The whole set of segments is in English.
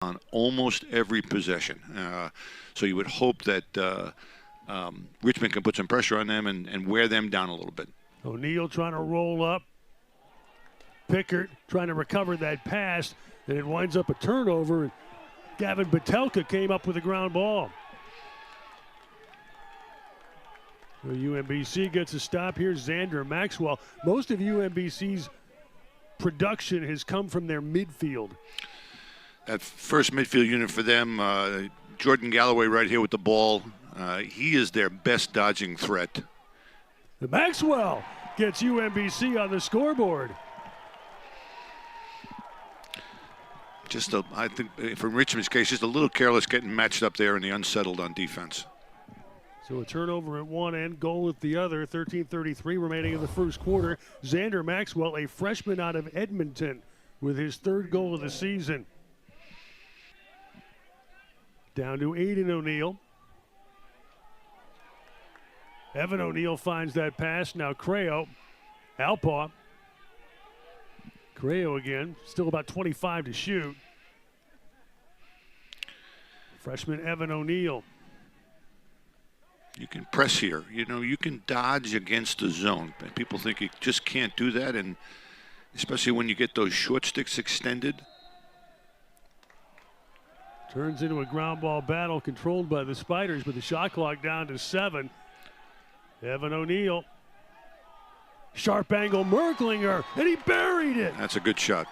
on almost every possession. So you would hope that Richmond can put some pressure on them and wear them down a little bit. O'Neal trying to roll up. Pickard trying to recover that pass, and it winds up a turnover. Gavin Batelka came up with a ground ball. So UMBC gets a stop here. Xander Maxwell. Most of UMBC's production has come from their midfield. That first midfield unit for them, Jordan Galloway right here with the ball. He is their best dodging threat. The Maxwell gets UMBC on the scoreboard. I think from Richmond's case, just a little careless getting matched up there and the unsettled on defense. So a turnover at one end, goal at the other. 13:33 remaining in the first quarter. Xander Maxwell, a freshman out of Edmonton, with his third goal of the season. Down to Aiden O'Neal. Evan O'Neal finds that pass. Now Creo. Alpaw. Creo again. Still about 25 to shoot. Freshman Evan O'Neal. You can press here. You know, you can dodge against the zone. People think you just can't do that, and especially when you get those short sticks extended. Turns into a ground ball battle controlled by the Spiders, but the shot clock down to 7. Evan O'Neal. Sharp angle, Merklinger, and he buried it. That's a good shot.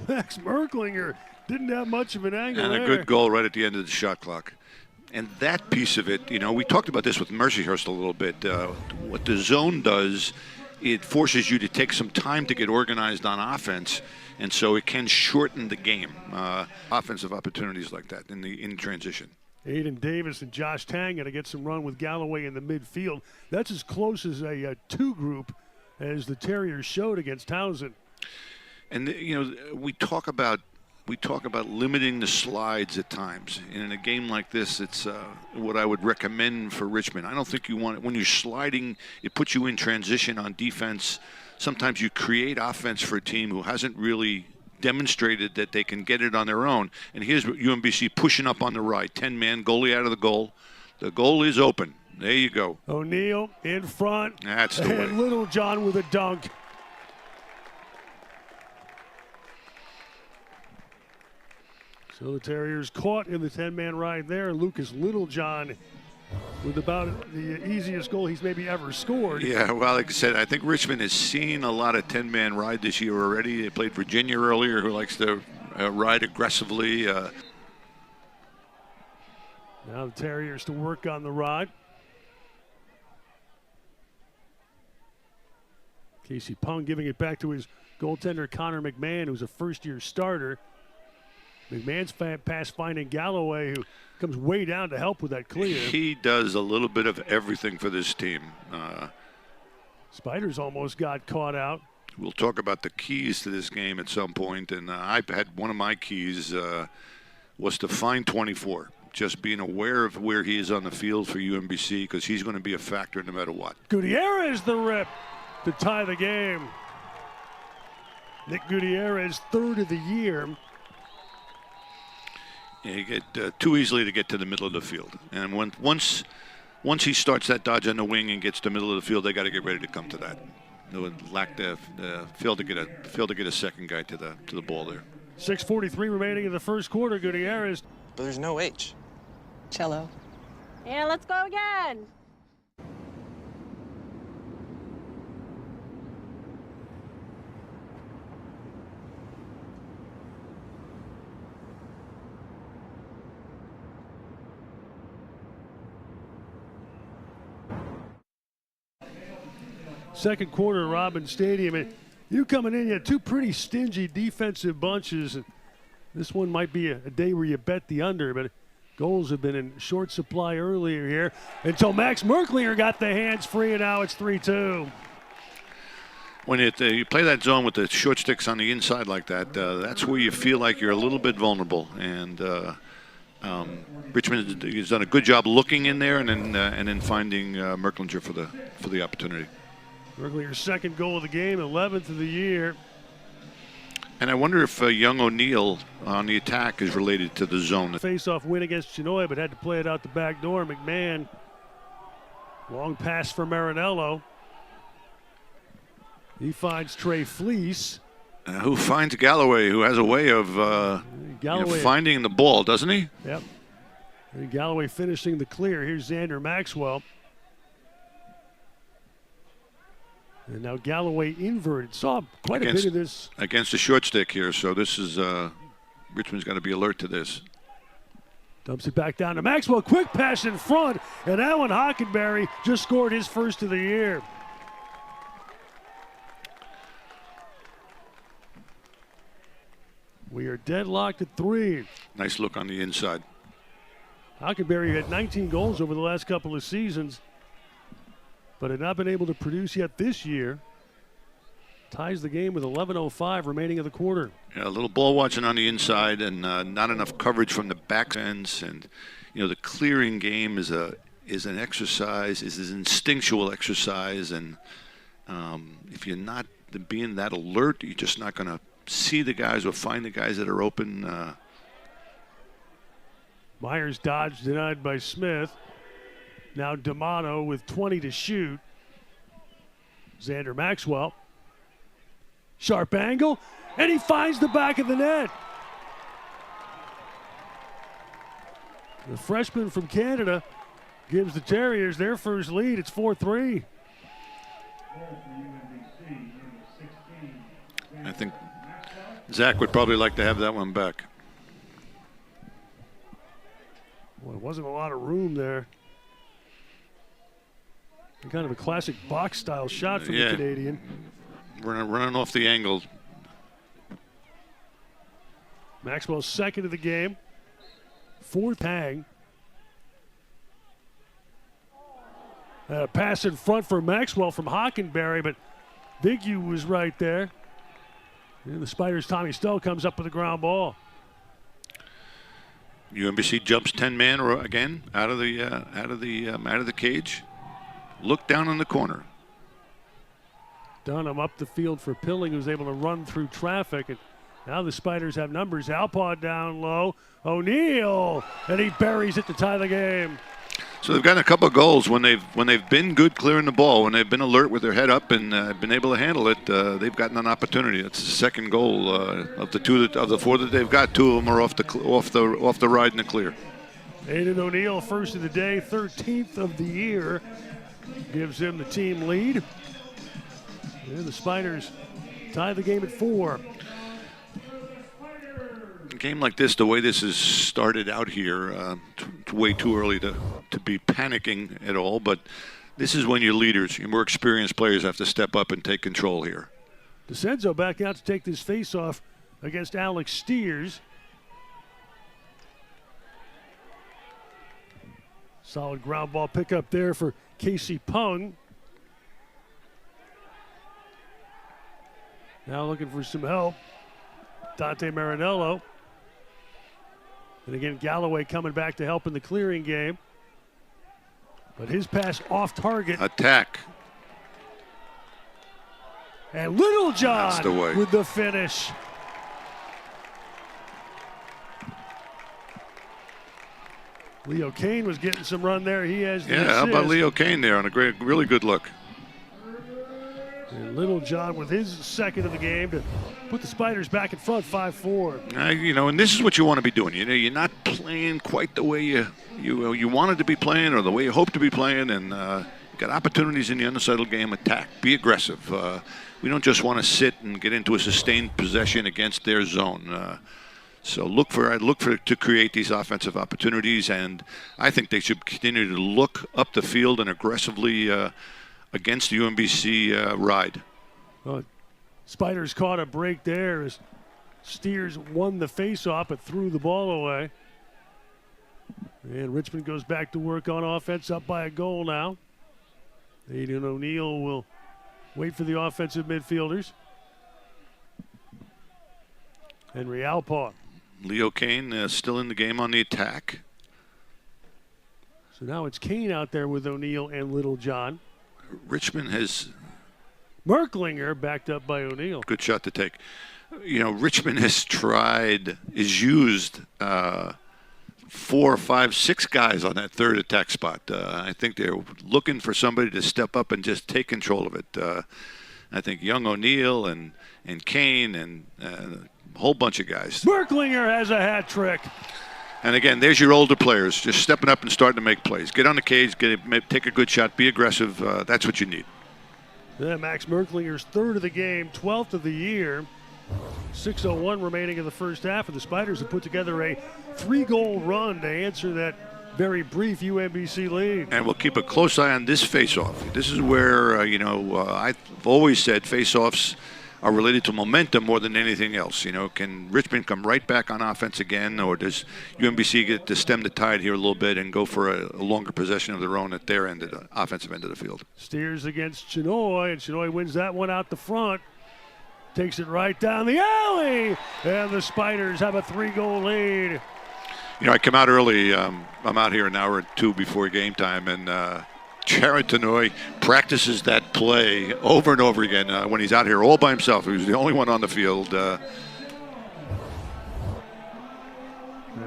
Max Merklinger didn't have much of an angle and there. A good goal right at the end of the shot clock. And that piece of it, you know, we talked about this with Mercyhurst a little bit. What the zone does, it forces you to take some time to get organized on offense, and so it can shorten the game. Offensive opportunities like that in transition. Aiden Davis and Josh Tang going to get some run with Galloway in the midfield. That's as close as a two group as the Terriers showed against Townsend. And you know, we talk about limiting the slides at times. And in a game like this, it's what I would recommend for Richmond. I don't think you want it when you're sliding. It puts you in transition on defense. Sometimes you create offense for a team who hasn't really demonstrated that they can get it on their own. And here's UMBC pushing up on the right. 10-man goalie out of the goal. The goal is open. There you go. O'Neal in front. That's the way. And Little John with a dunk. So the Terriers caught in the 10-man ride there. Lucas Littlejohn with about the easiest goal he's maybe ever scored. Yeah, well, like I said, I think Richmond has seen a lot of 10-man ride this year already. They played Virginia earlier, who likes to ride aggressively. Now the Terriers to work on the rod. Casey Pung giving it back to his goaltender Connor McMahon, who's a first-year starter. McMahon's pass finding Galloway, who comes way down to help with that clear. He does a little bit of everything for this team. Spiders almost got caught out. We'll talk about the keys to this game at some point, and I had one of my keys was to find 24. Just being aware of where he is on the field for UMBC, because he's going to be a factor no matter what. Gutierrez the rip to tie the game. Nick Gutierrez, third of the year. Yeah, you get too easily to get to the middle of the field, and once he starts that dodge on the wing and gets to the middle of the field, they got to get ready to come to that. They would lack the fail to get a second guy to the ball there. 6:43 remaining in the first quarter. Gutierrez. But there's no H. Cello. Yeah, let's go again. Second quarter, Robins Stadium. And you coming in, you had two pretty stingy defensive bunches. And this one might be a day where you bet the under, but goals have been in short supply earlier here until Max Merklinger got the hands free, and now it's 3-2. When you play that zone with the short sticks on the inside like that, that's where you feel like you're a little bit vulnerable. And Richmond has done a good job looking in there and then finding Merklinger for the opportunity. Merklinger's second goal of the game, 11th of the year. And I wonder if young O'Neill on the attack is related to the zone. Face-off win against Chinoy, but had to play it out the back door. McMahon, long pass for Marinello. He finds Trey Fleece. Who finds Galloway, who has a way of finding the ball, doesn't he? Yep. And Galloway finishing the clear. Here's Xander Maxwell. And now Galloway inverted. Saw quite a bit of this. Against the short stick here, so this is, Richmond's got to be alert to this. Dumps it back down to Maxwell. Quick pass in front. And Alan Hockenberry just scored his first of the year. We are deadlocked at 3. Nice look on the inside. Hockenberry had 19 goals over the last couple of seasons, but had not been able to produce yet this year. Ties the game with 11:05 remaining of the quarter. Yeah, a little ball watching on the inside, and not enough coverage from the back ends. And the clearing game is an exercise, is an instinctual exercise, and if you're not being that alert, you're just not going to see the guys or find the guys that are open. Myers dodged, denied by Smith. Now D'Amato with 20 to shoot. Xander Maxwell. Sharp angle, and he finds the back of the net. The freshman from Canada gives the Terriers their first lead. It's 4-3. I think Zach would probably like to have that one back. Well, there wasn't a lot of room there. Kind of a classic box-style shot from the Canadian. Running off the angle. Maxwell's second of the game. 4th hang. A pass in front for Maxwell from Hockenberry, but Bigu was right there. And the Spiders' Tommy Stowe comes up with a ground ball. UMBC jumps 10-man again out of the cage. Look down in the corner. Dunham up the field for Pilling, who's able to run through traffic. And now the Spiders have numbers. Alpaw down low. O'Neill, and he buries it to tie the game. So they've gotten a couple of goals when they've been good clearing the ball, when they've been alert with their head up and been able to handle it. They've gotten an opportunity. That's the second goal of the 4 that they've got. 2 of them are off the ride in the clear. Aiden O'Neill, first of the day, 13th of the year, gives him the team lead. And the Spiders tie the game at 4. A game like this, the way this is started out here, it's way too early to be panicking at all. But this is when your leaders, your more experienced players, have to step up and take control here. DeCenzo back out to take this face-off against Alex Steers. Solid ground ball pickup there for Casey Pung. Now looking for some help. Dante Marinello. And again, Galloway coming back to help in the clearing game. But his pass off target. Attack. And Littlejohn with the finish. Leo Kane was getting some run there. He has the assist. How about Leo Kane there on a really good look. And Littlejohn with his second of the game to put the Spiders back in front, 5-4. And this is what you want to be doing. You're not playing quite the way you wanted to be playing or the way you hope to be playing, and you've got opportunities in the undersettled game. Attack, be aggressive. We don't just want to sit and get into a sustained possession against their zone. So look for to create these offensive opportunities, and I think they should continue to look up the field and aggressively against the UMBC ride. Well, Spiders caught a break there as Steers won the faceoff but threw the ball away. And Richmond goes back to work on offense, up by a goal now. Aiden O'Neill will wait for the offensive midfielders. Henry Alpaw. Leo Kane still in the game on the attack. So now it's Kane out there with O'Neill and Littlejohn. Richmond has Merklinger backed up by O'Neill. Good shot to take. Richmond is used 4, 5, 6 guys on that third attack spot. I think they're looking for somebody to step up and just take control of it. I think Young O'Neill and Kane and a whole bunch of guys. Merklinger has a hat trick. And again, there's your older players just stepping up and starting to make plays. Get on the cage, take a good shot, be aggressive. That's what you need. Yeah, Max Merklinger's third of the game, 12th of the year. 6:01 remaining in the first half, and the Spiders have put together a 3-goal run to answer that very brief UMBC lead. And we'll keep a close eye on this face-off. This is where, I've always said face-offs are related to momentum more than anything else. Can Richmond come right back on offense again, or does UMBC get to stem the tide here a little bit and go for a longer possession of their own at their end of the offensive end of the field? Steers against Chinoy, and Chinoy wins that one out the front. Takes it right down the alley, and the Spiders have a 3-goal lead. I come out early. I'm out here an hour or two before game time, and Jared Chinoy practices that play over and over again when he's out here all by himself. He was the only one on the field. And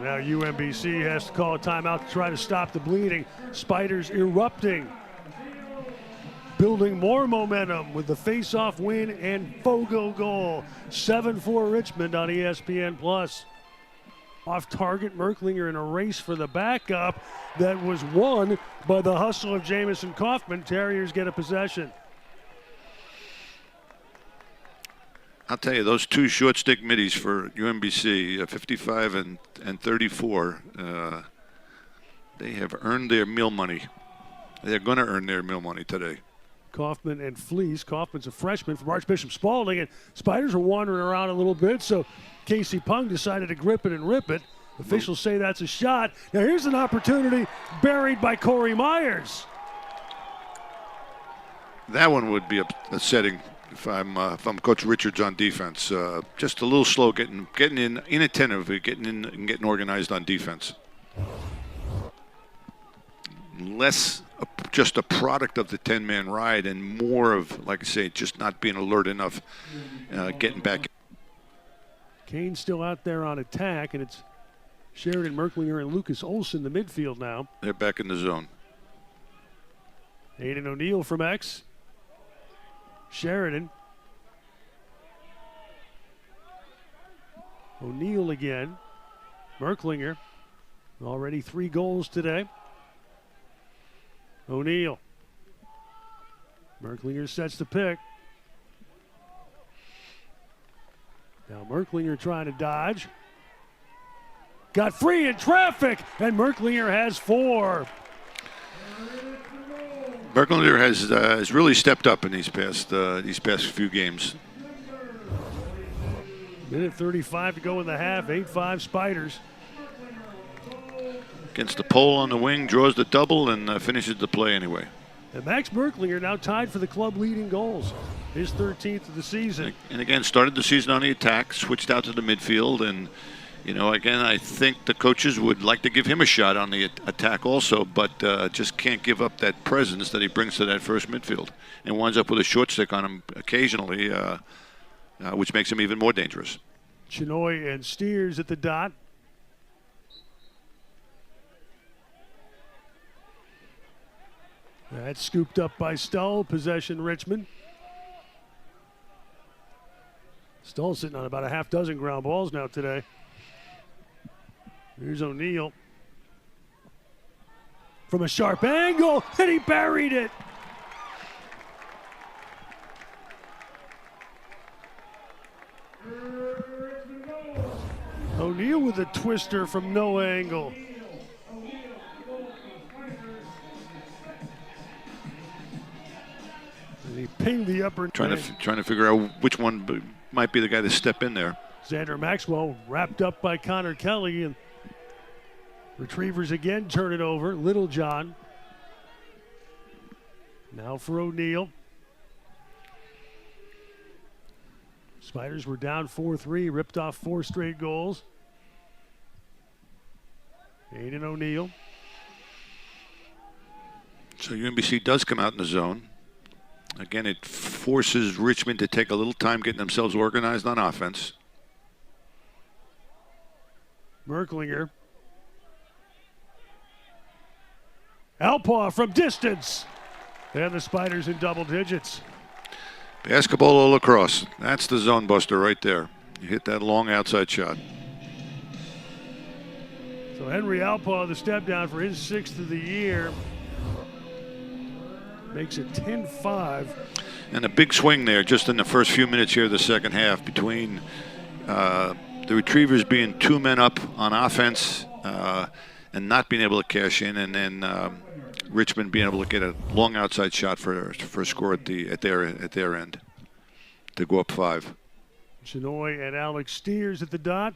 now UMBC has to call a timeout to try to stop the bleeding. Spiders erupting, building more momentum with the face-off win and Fogo goal. 7-4 Richmond on ESPN+. Off target, Merklinger in a race for the backup that was won by the hustle of Jamison Kaufman. Terriers get a possession. I'll tell you, those 2 short stick middies for UMBC, 55 and 34, they have earned their meal money. They're going to earn their meal money today. Kaufman and Fleece. Kaufman's a freshman from Archbishop Spalding, and Spiders are wandering around a little bit, so Casey Pung decided to grip it and rip it. Officials say that's a shot. Now here's an opportunity buried by Corey Myers. That one would be upsetting if I'm Coach Richards on defense. Just a little slow, getting in inattentive, getting in and getting organized on defense. Less just a product of the 10-man ride and more of, like I say, just not being alert enough, getting back. Kane's still out there on attack, and it's Sheridan Merklinger and Lucas Olson, the midfield now. They're back in the zone. Aiden O'Neill from X. Sheridan. O'Neill again. Merklinger. Already 3 goals today. O'Neill. Merklinger sets the pick. Now Merklinger trying to dodge. Got free in traffic, and Merklinger has 4. Merklinger has really stepped up in these past few games. Minute 35 to go in the half. 8-5 Spiders. Against the pole on the wing, draws the double, and finishes the play anyway. And Max Merklinger now tied for the club leading goals. His 13th of the season. And again, started the season on the attack, switched out to the midfield, and again, I think the coaches would like to give him a shot on the attack also, but just can't give up that presence that he brings to that first midfield, and winds up with a short stick on him occasionally, which makes him even more dangerous. Chinoy and Steers at the dot. That's scooped up by Stull. Possession Richmond. Stull sitting on about a half dozen ground balls now today. Here's O'Neill. From a sharp angle, and he buried it. O'Neill with a twister from no angle. And he pinged the upper. Trying to figure out which one might be the guy to step in there. Xander Maxwell wrapped up by Connor Kelly, and Retrievers again turn it over. Littlejohn. Now for O'Neill. Spiders were down 4-3, ripped off 4 straight goals. Aiden O'Neill. So UMBC does come out in the zone. Again, it forces Richmond to take a little time getting themselves organized on offense. Merklinger. Alpaugh from distance. And the Spiders in double digits. Basketball or lacrosse. That's the zone buster right there. You hit that long outside shot. So Henry Alpaugh, the step down for his 6th of the year. Makes it 10-5. And a big swing there just in the first few minutes here of the second half between the Retrievers being 2 men up on offense and not being able to cash in, and then Richmond being able to get a long outside shot for a score at their end to go up 5. Chenoy and Alex Steers at the dot.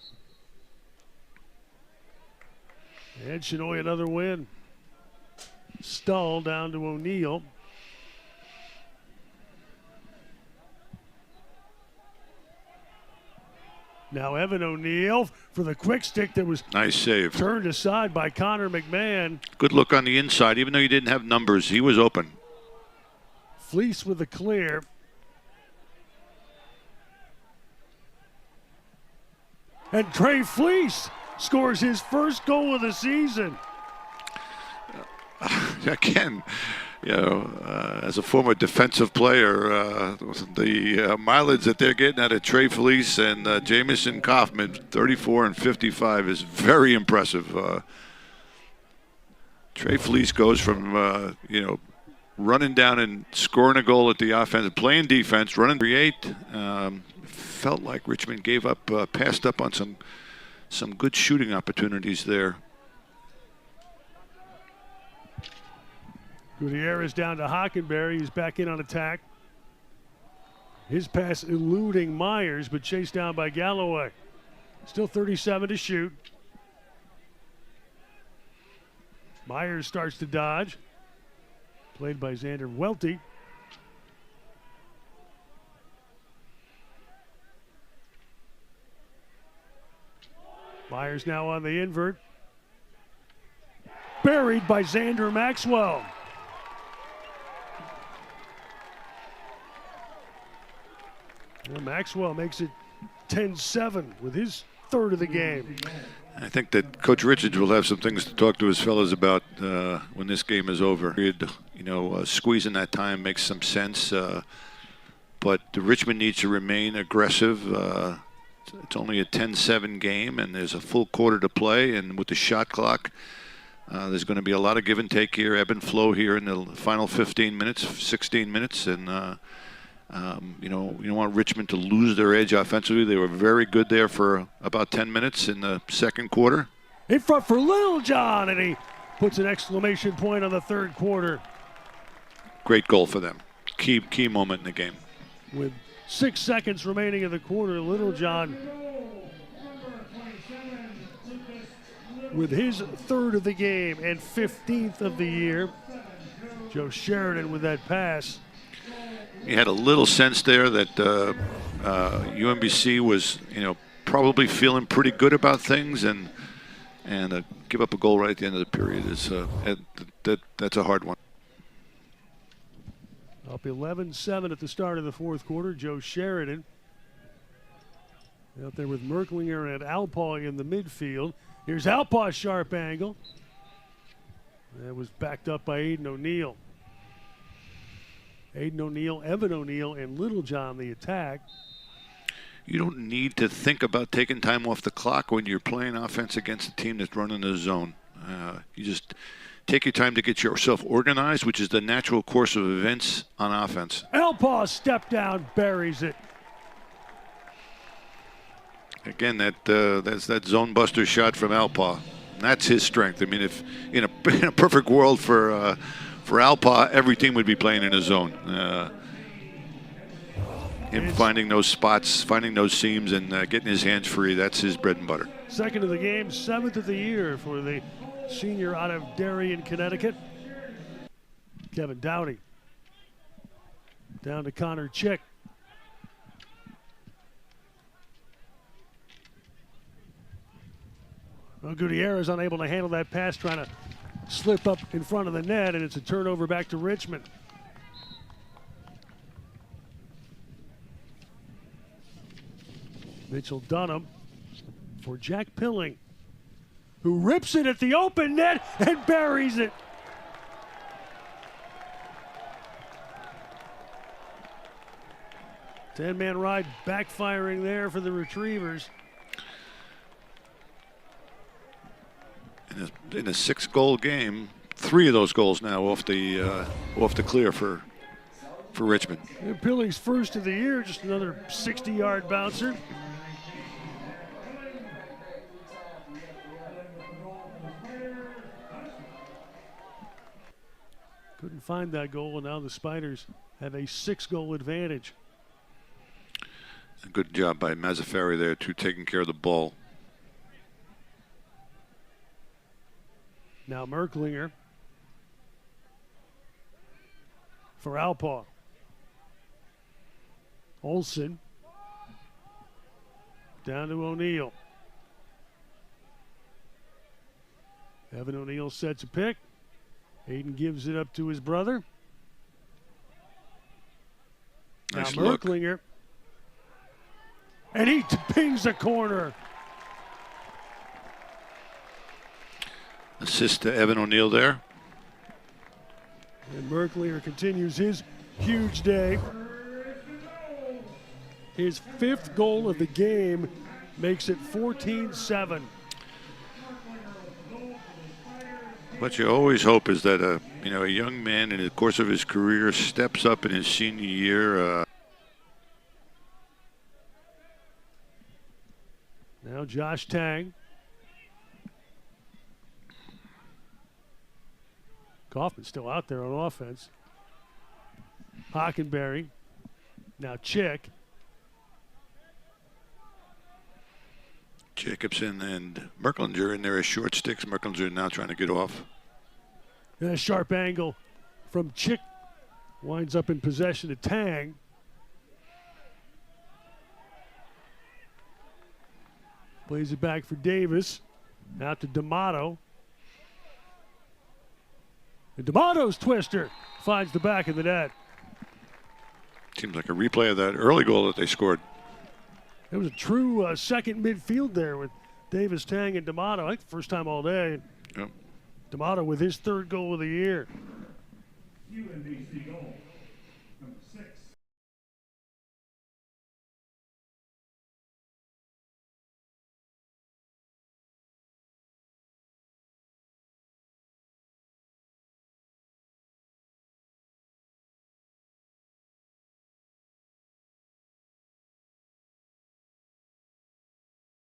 And Chenoy another win. Stull down to O'Neill. Now Evan O'Neill for the quick stick that was nice save. Turned aside by Connor McMahon. Good look on the inside. Even though he didn't have numbers, he was open. Fleece with the clear. And Trey Fleece scores his first goal of the season. Again, you know, as a former defensive player, the mileage that they're getting out of Trey Fleece and Jamison Kaufman, 34 and 55, is very impressive. Trey Fleece goes from, you know, running down and scoring a goal at the offense, playing defense, running create. Felt like Richmond gave up, passed up on some good shooting opportunities there. Gutierrez down to Hockenberry. He's back in on attack. His pass eluding Myers, but chased down by Galloway. Still 37 to shoot. Myers starts to dodge. Played by Xander Welty. Myers now on the invert. Buried by Xander Maxwell. Well, Maxwell makes it 10-7 with his 3rd of the game. I think that Coach Richards will have some things to talk to his fellas about when this game is over. You know, squeezing that time makes some sense, but Richmond needs to remain aggressive. It's only a 10-7 game, and there's a full quarter to play, and with the shot clock, there's going to be a lot of give and take here, ebb and flow here in the final 15 minutes, 16 minutes, and you know, you don't want Richmond to lose their edge offensively. They were very good there for about 10 minutes in the second quarter. In front for Littlejohn, and he puts an exclamation point on the 3rd quarter. Great goal for them. Key moment in the game. With 6 seconds remaining in the quarter, Littlejohn with his 3rd of the game and 15th of the year. Joe Sheridan with that pass. You had a little sense there that UMBC was, you know, probably feeling pretty good about things, and give up a goal right at the end of the period is that's a hard one. Up 11-7 at the start of the 4th quarter. Joe Sheridan out there with Merklinger and Alpaugh in the midfield. Here's Alpaugh's sharp angle. That was backed up by Aiden O'Neill. Aiden O'Neill, Evan O'Neill, and Littlejohn the attack. You don't need to think about taking time off the clock when you're playing offense against a team that's running the zone. You just take your time to get yourself organized, which is the natural course of events on offense. Alpaugh step down, buries it. Again, that's that zone buster shot from Alpaugh. That's his strength. I mean, if in a perfect world for Alpaugh, every team would be playing in a zone. Him finding those spots, finding those seams, and getting his hands free, that's his bread and butter. 2nd of the game, 7th of the year for the senior out of Darien, Connecticut. Kevin Downey. Down to Connor Chick. Well, Gutierrez unable to handle that pass, trying to slip up in front of the net, and it's a turnover back to Richmond. Mitchell Dunham for Jack Pilling, who rips it at the open net and buries it. Ten-man ride backfiring there for the Retrievers. In a 6-goal game, 3 of those goals now off the clear for Richmond. And Pilling's first of the year, just another 60-yard bouncer. Couldn't find that goal, and now the Spiders have a 6-goal advantage. A good job by Mazzaferri there, too, taking care of the ball. Now Merklinger for Alpaugh. Olsen down to O'Neill. Evan O'Neill sets a pick. Hayden gives it up to his brother. Nice now look. Merklinger. And he pings the corner. Assist to Evan O'Neill there. And Merklinger continues his huge day. His 5th goal of the game makes it 14-7. What you always hope is that a young man in the course of his career steps up in his senior year. Now Josh Tang. Kaufman's still out there on offense. Hockenberry. Now Chick. Jacobson and Merklinger in there as short sticks. Merklinger now trying to get off. And a sharp angle from Chick. Winds up in possession of Tang. Plays it back for Davis. Out to D'Amato. And D'Amato's twister finds the back of the net. Seems like a replay of that early goal that they scored. It was a true second midfield there with Davis, Tang, and D'Amato. I think the first time all day. Yep. D'Amato with his 3rd goal of the year. UMBC goal.